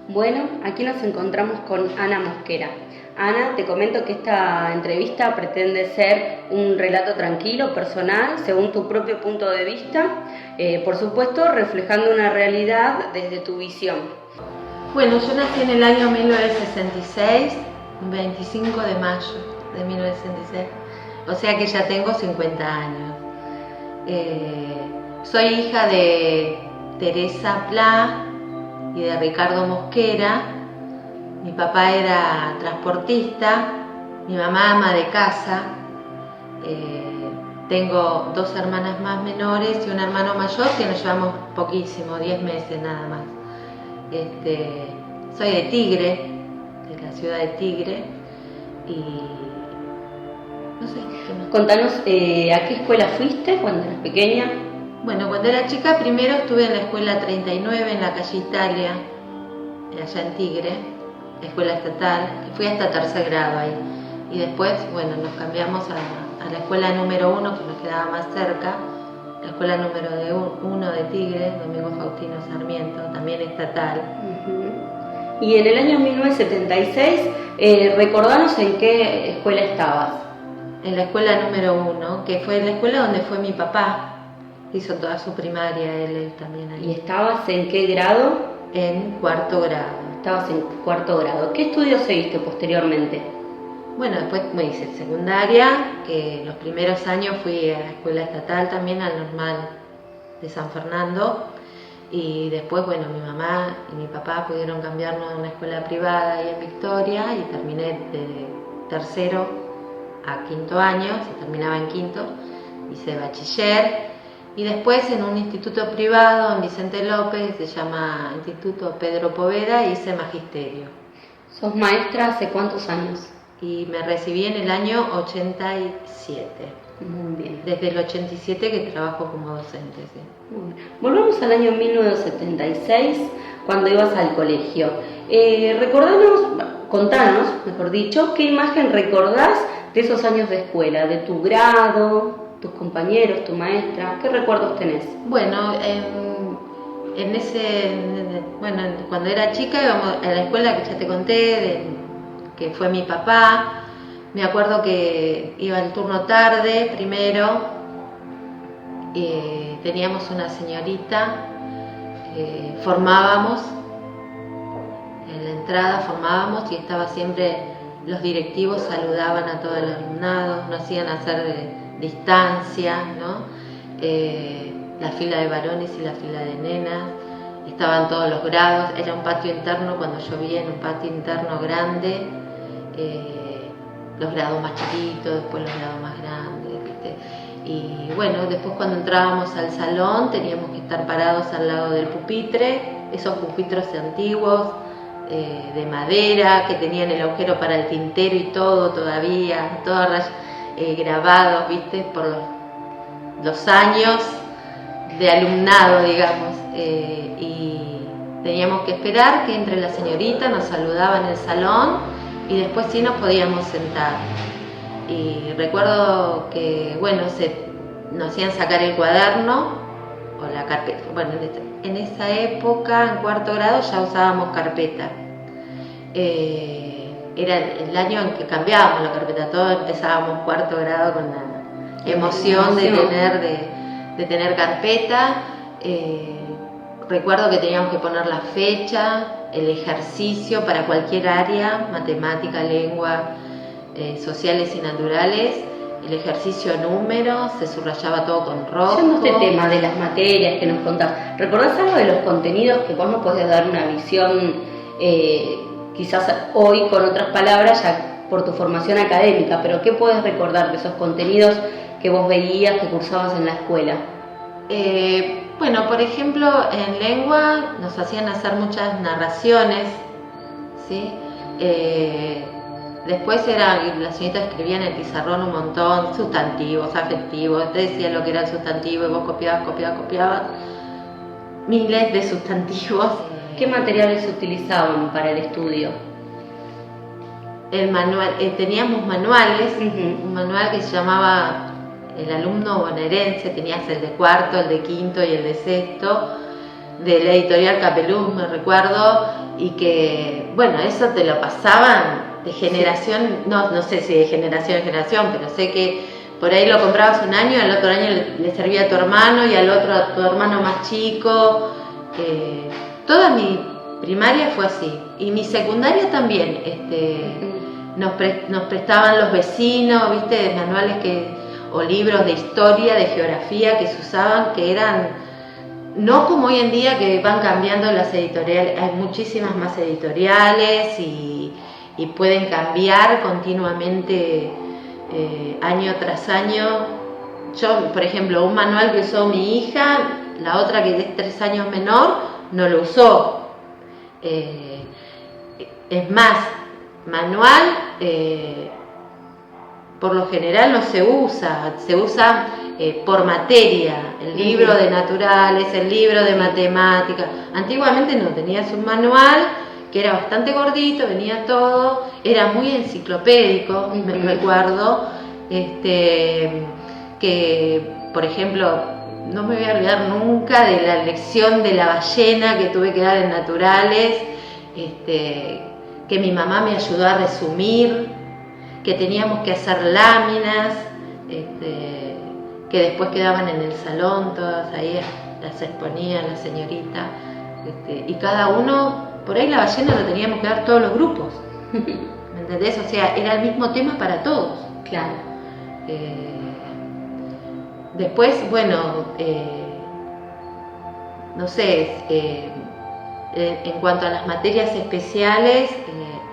Bueno, aquí nos encontramos con Ana Mosquera. Ana, te comento que esta entrevista pretende ser un relato tranquilo, personal, según tu propio punto de vista, por supuesto reflejando una realidad desde tu visión. Bueno, yo nací en el año 1966, 25 de mayo de 1966, o sea que ya tengo 50 años. Soy hija de Teresa Pla y de Ricardo Mosquera. Mi papá era transportista, mi mamá ama de casa. Tengo dos hermanas más menores y un hermano mayor que nos llevamos poquísimo, 10 meses nada más. Soy de Tigre, de la ciudad de Tigre, y no sé qué más. Contanos, ¿a qué escuela fuiste cuando eras pequeña? Bueno, cuando era chica primero estuve en la escuela 39 en la calle Italia, allá en Tigre, la escuela estatal, que fui hasta tercer grado ahí. Y después, bueno, nos cambiamos a la escuela número 1, que nos quedaba más cerca, la escuela número 1 de Tigre, Domingo Faustino Sarmiento, también estatal. Uh-huh. Y en el año 1976, recordanos en qué escuela estabas. En la escuela número 1, que fue la escuela donde fue mi papá, hizo toda su primaria, él también ahí. ¿Y estabas en qué grado? En cuarto grado. Estabas en cuarto grado. ¿Qué estudios seguiste posteriormente? Bueno, después me hice secundaria, que los primeros años fui a la escuela estatal también, al normal de San Fernando, y después, bueno, mi mamá y mi papá pudieron cambiarnos a una escuela privada ahí en Victoria y terminé de tercero a quinto año, se terminaba en quinto, hice bachiller, y después en un instituto privado en Vicente López, se llama Instituto Pedro Poveda, hice magisterio. ¿Sos maestra hace cuántos años? Y me recibí en el año 87. Muy bien. Desde el 87 que trabajo como docente. Sí. Muy bien. Volvamos al año 1976, cuando ibas al colegio. Contanos, mejor dicho, ¿qué imagen recordás de esos años de escuela, de tu grado, tus compañeros, tu maestra? ¿Qué recuerdos tenés? Bueno, cuando era chica íbamos a la escuela que ya te conté, que fue mi papá. Me acuerdo que iba el turno tarde primero, teníamos una señorita, formábamos, en la entrada formábamos y estaba siempre, los directivos saludaban a todo el alumnado, nos hacían hacer distancia, ¿no? La fila de varones y la fila de nenas, estaban todos los grados, era un patio interno, cuando llovía en un patio interno grande, los grados más chiquitos, después los grados más grandes, ¿viste? Y bueno, después cuando entrábamos al salón teníamos que estar parados al lado del pupitre, esos pupitres antiguos, de madera, que tenían el agujero para el tintero y todo todavía, todos grabados, ¿viste? Por los años de alumnado, digamos, y teníamos que esperar que entre la señorita, nos saludaba en el salón, y después sí nos podíamos sentar. Y recuerdo que, bueno, nos hacían sacar el cuaderno o la carpeta. Bueno, en esa época, en cuarto grado, ya usábamos carpeta. Era el año en que cambiábamos la carpeta, todos empezábamos cuarto grado con la emoción de tener carpeta. Recuerdo que teníamos que poner la fecha, el ejercicio para cualquier área, matemática, lengua, sociales y naturales, el ejercicio números, se subrayaba todo con rojo. Yendo este tema de las materias que nos contás, ¿recordás algo de los contenidos que vos nos podés dar una visión, quizás hoy con otras palabras, ya por tu formación académica, pero qué podés recordar de esos contenidos que vos veías, que cursabas en la escuela? Bueno, por ejemplo, en lengua nos hacían hacer muchas narraciones, ¿sí? Después la señorita escribía en el pizarrón un montón, sustantivos, adjetivos, te decía lo que era el sustantivo y vos copiabas, miles de sustantivos. ¿Qué materiales se utilizaban para el estudio? El manual, teníamos manuales, Uh-huh. un manual que se llamaba El alumno bonaerense, tenías el de cuarto, el de quinto y el de sexto, de la editorial Capeluz, me recuerdo, y que, bueno, eso te lo pasaban de generación, no sé si de generación en generación, pero sé que por ahí lo comprabas un año, al otro año le servía a tu hermano y al otro a tu hermano más chico. Toda mi primaria fue así, y mi secundaria también. Nos prestaban los vecinos, ¿viste? Manuales o libros de historia, de geografía que se usaban, que eran, no como hoy en día que van cambiando las editoriales, hay muchísimas más editoriales y pueden cambiar continuamente año tras año. Yo, por ejemplo, un manual que usó mi hija, la otra que es 3 años menor, no lo usó. Es más, manual por lo general no se usa, se usa por materia, el libro de naturales, el libro de matemáticas. Antiguamente no, tenías un manual que era bastante gordito, venía todo, era muy enciclopédico, me recuerdo, que por ejemplo, no me voy a olvidar nunca de la lección de la ballena que tuve que dar en naturales, que mi mamá me ayudó a resumir, que teníamos que hacer láminas, que después quedaban en el salón, todas ahí las exponía la señorita, y cada uno, por ahí la ballena lo teníamos que dar todos los grupos, ¿me entendés? O sea, era el mismo tema para todos. Claro. Después, bueno, no sé, en cuanto a las materias especiales,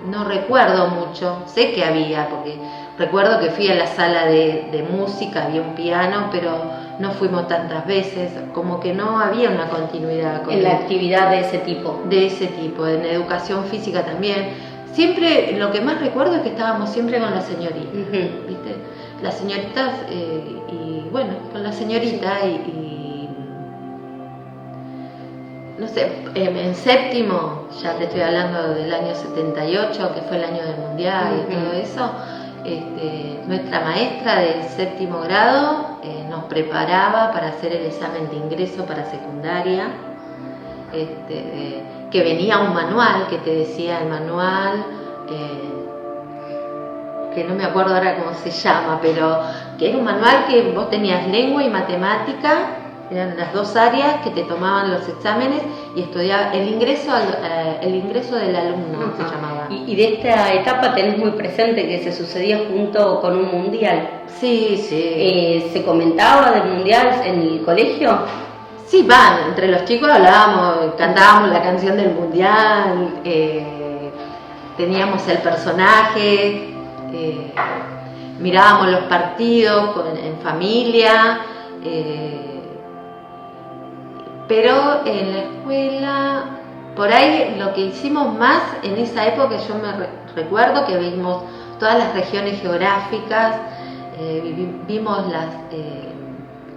no recuerdo mucho, sé que había, porque recuerdo que fui a la sala de música, había un piano, pero no fuimos tantas veces, como que no había una continuidad en la actividad de ese tipo. De ese tipo, en educación física también. Siempre, lo que más recuerdo es que estábamos siempre con la señorita, ¿viste? Las señoritas, y bueno, con la señorita y no sé, en séptimo, ya te estoy hablando del año 78, que fue el año del mundial y todo eso, nuestra maestra del séptimo grado nos preparaba para hacer el examen de ingreso para secundaria, que venía un manual que te decía el manual, que no me acuerdo ahora cómo se llama, pero que era un manual que vos tenías lengua y matemática, eran las 2 áreas que te tomaban los exámenes y estudiaba el ingreso del alumno, se llamaba. Y de esta etapa tenés muy presente que se sucedía junto con un mundial. Sí, sí. ¿Se comentaba del mundial en el colegio? Sí, entre los chicos hablábamos, cantábamos la canción del mundial, teníamos el personaje, mirábamos los partidos en familia, pero en la escuela, por ahí lo que hicimos más en esa época, yo me recuerdo que vimos todas las regiones geográficas, vimos las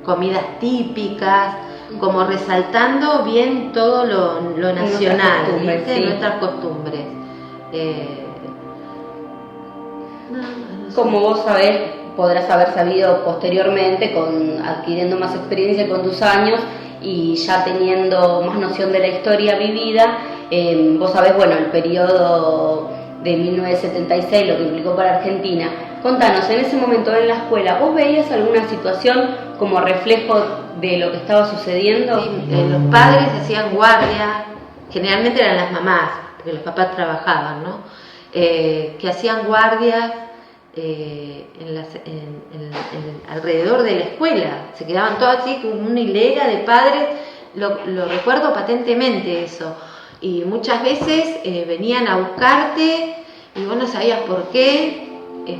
comidas típicas, como resaltando bien todo lo nacional, nuestras costumbres. Como vos sabés, podrás haber sabido posteriormente, adquiriendo más experiencia con tus años y ya teniendo más noción de la historia vivida, vos sabés, bueno, el periodo de 1976, lo que implicó para Argentina. Contanos, en ese momento en la escuela, ¿vos veías alguna situación como reflejo de lo que estaba sucediendo? Sí, los padres hacían guardia, generalmente eran las mamás, porque los papás trabajaban, ¿no? Que hacían guardias alrededor de la escuela, se quedaban todos así con una hilera de padres, lo recuerdo patentemente eso, y muchas veces venían a buscarte y vos no sabías por qué, y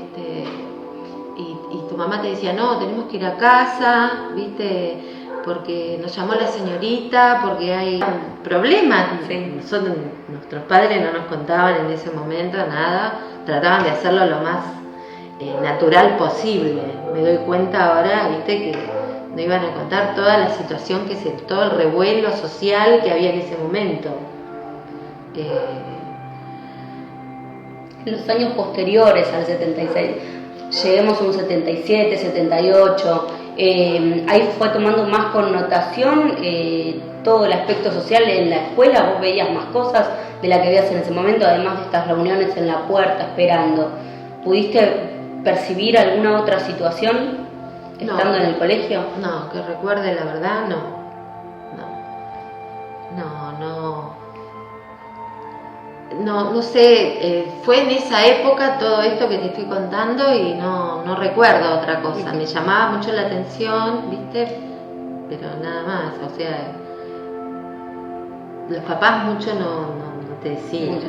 tu mamá te decía, no, tenemos que ir a casa, ¿viste? Porque nos llamó la señorita, porque hay problemas. Sí. Nuestros padres no nos contaban en ese momento nada, trataban de hacerlo lo más natural posible. Me doy cuenta ahora, ¿viste? Que no iban a contar toda la situación todo el revuelo social que había en ese momento. En los años posteriores al 76, lleguemos a un 77, 78, ahí fue tomando más connotación todo el aspecto social en la escuela. ¿Vos veías más cosas de la que veías en ese momento, además de estas reuniones en la puerta esperando, ¿pudiste percibir alguna otra situación estando en el colegio? No, que recuerde la verdad, no. No sé, fue en esa época todo esto que te estoy contando y no recuerdo otra cosa. Me llamaba mucho la atención, ¿viste? Pero nada más, o sea, los papás mucho no te decían.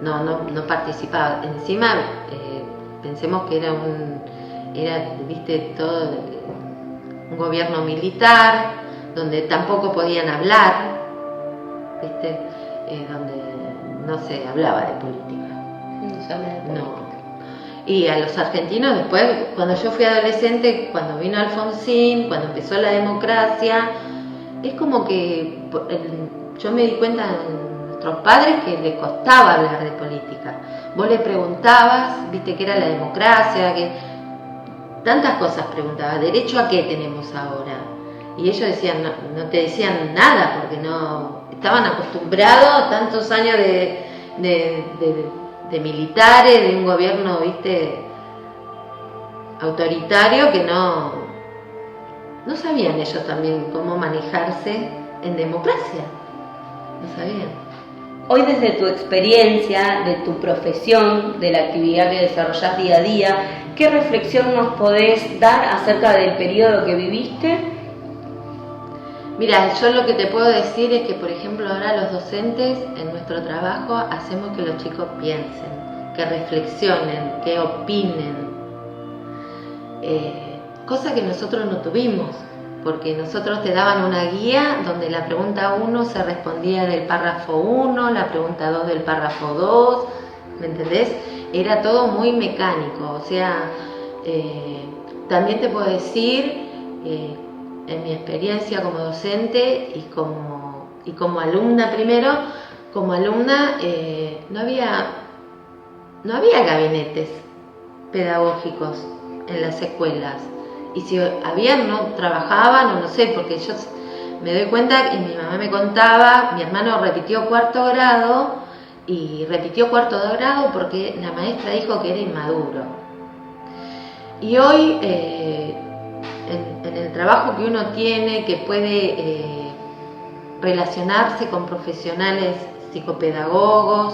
No participaba. Encima, pensemos que era viste, todo un gobierno militar, donde tampoco podían hablar, viste, donde no se hablaba de política. No se habla de política. No. Y a los argentinos después, cuando yo fui adolescente, cuando vino Alfonsín, cuando empezó la democracia, es como que yo me di cuenta en nuestros padres que les costaba hablar de política. Vos le preguntabas, viste, qué era la democracia, que tantas cosas preguntabas, ¿derecho a qué tenemos ahora? Y ellos decían, no te decían nada, porque no estaban acostumbrados a tantos años de militares, de un gobierno, viste, autoritario, que no sabían ellos también cómo manejarse en democracia. No sabían. Hoy, desde tu experiencia, de tu profesión, de la actividad que desarrollás día a día, ¿qué reflexión nos podés dar acerca del periodo que viviste? Mira, yo lo que te puedo decir es que, por ejemplo, ahora los docentes en nuestro trabajo hacemos que los chicos piensen, que reflexionen, que opinen, cosa que nosotros no tuvimos, porque nosotros te daban una guía donde la pregunta 1 se respondía del párrafo 1, la pregunta 2 del párrafo 2, ¿me entendés? Era todo muy mecánico, o sea, también te puedo decir, en mi experiencia como docente y como alumna primero, como alumna no había gabinetes pedagógicos en las escuelas. Y si había, no trabajaban, o no sé, porque yo me doy cuenta, y mi mamá me contaba, mi hermano repitió cuarto grado, y repitió cuarto grado porque la maestra dijo que era inmaduro. Y hoy, en el trabajo que uno tiene, que puede relacionarse con profesionales psicopedagogos,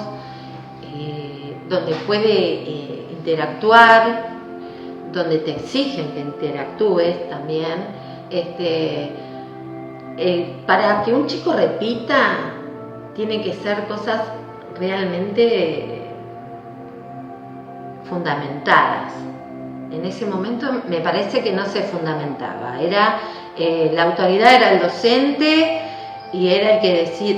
donde puede interactuar, donde te exigen que interactúes también, para que un chico repita, tiene que ser cosas realmente fundamentadas. En ese momento me parece que no se fundamentaba. La autoridad era el docente y era el que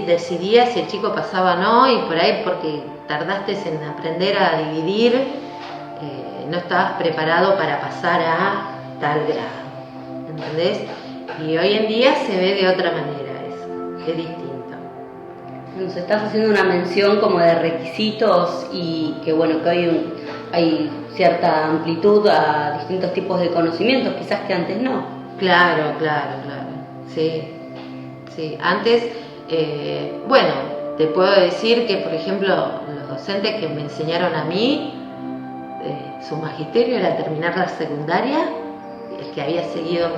decidía si el chico pasaba o no, y por ahí, porque tardaste en aprender a dividir, no estabas preparado para pasar a tal grado, ¿entendés? Y hoy en día se ve de otra manera eso, es distinto. Nos estás haciendo una mención como de requisitos y que bueno, que hoy hay cierta amplitud a distintos tipos de conocimientos, quizás que antes no. Claro, sí. Antes, bueno, te puedo decir que, por ejemplo, los docentes que me enseñaron a mí, su magisterio era terminar la secundaria, el que había seguido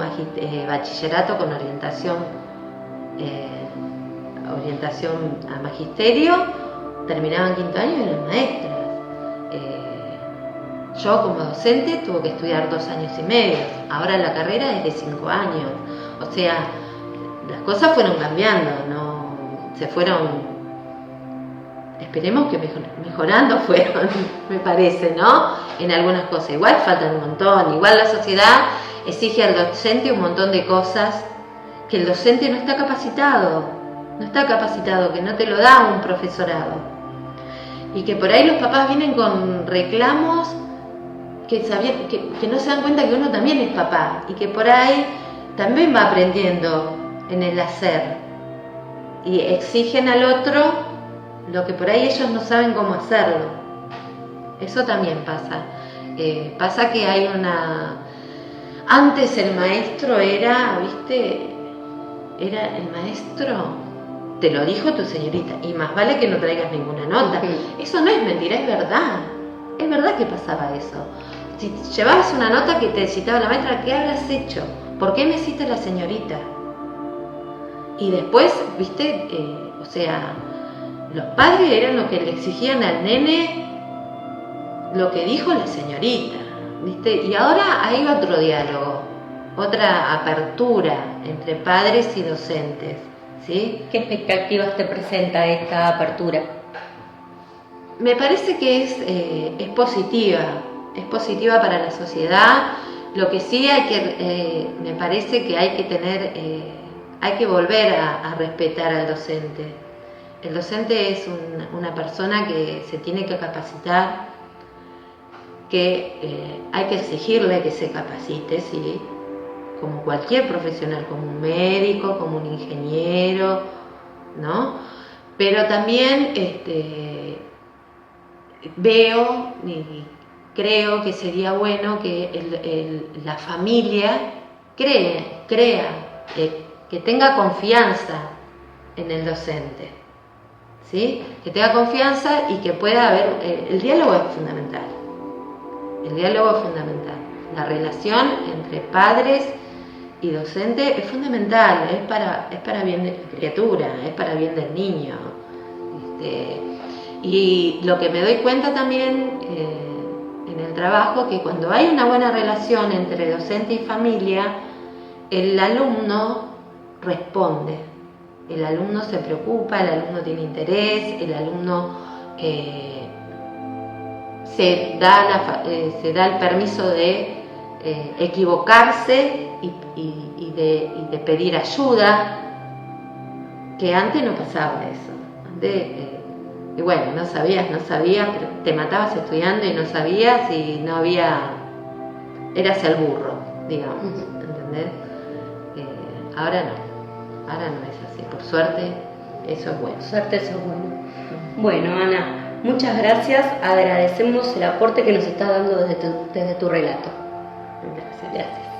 bachillerato con orientación a magisterio, terminaban quinto año y eran maestras. Yo como docente tuve que estudiar 2 años y medio, ahora la carrera es de 5 años, o sea, las cosas fueron cambiando, se fueron, esperemos que mejorando fueron, me parece, ¿no? En algunas cosas, igual faltan un montón, igual la sociedad exige al docente un montón de cosas que el docente no está capacitado, que no te lo da un profesorado, y que por ahí los papás vienen con reclamos que no se dan cuenta que uno también es papá, y que por ahí también va aprendiendo en el hacer, y exigen al otro lo que por ahí ellos no saben cómo hacerlo. Eso también pasa. Pasa que hay antes el maestro era, ¿viste? Era el maestro, te lo dijo tu señorita, y más vale que no traigas ninguna nota. Eso no es mentira, es verdad que pasaba eso. Si llevabas una nota que te citaba la maestra, ¿qué habrás hecho? ¿Por qué me cita la señorita? Y después, viste, o sea, los padres eran los que le exigían al nene lo que dijo la señorita, viste, y ahora hay otro diálogo, otra apertura entre padres y docentes, ¿sí? ¿Qué expectativas te presenta esta apertura? Me parece que es positiva para la sociedad. Lo que sí hay que, me parece que hay que tener, hay que volver a respetar al docente. El docente es una persona que se tiene que capacitar, que hay que exigirle que se capacite, ¿sí? Como cualquier profesional, como un médico, como un ingeniero, ¿no? Pero también veo y creo que sería bueno que la familia crea, que tenga confianza en el docente, ¿sí? Que tenga confianza y que pueda haber, el diálogo es fundamental. El diálogo es fundamental. La relación entre padres y docente es fundamental, es para bien de la criatura, es para bien del niño. Y lo que me doy cuenta también en el trabajo, que cuando hay una buena relación entre docente y familia, el alumno responde, el alumno se preocupa, el alumno tiene interés, el alumno se da el permiso de equivocarse y de pedir ayuda, que antes no pasaba eso. Antes, y bueno, no sabías, pero te matabas estudiando y no sabías y no había, eras el burro, digamos, ¿entendés? Ahora no es así, por suerte eso es bueno. Suerte, eso es bueno. Bueno, Ana, muchas gracias, agradecemos el aporte que nos estás dando desde tu relato. Gracias. Gracias.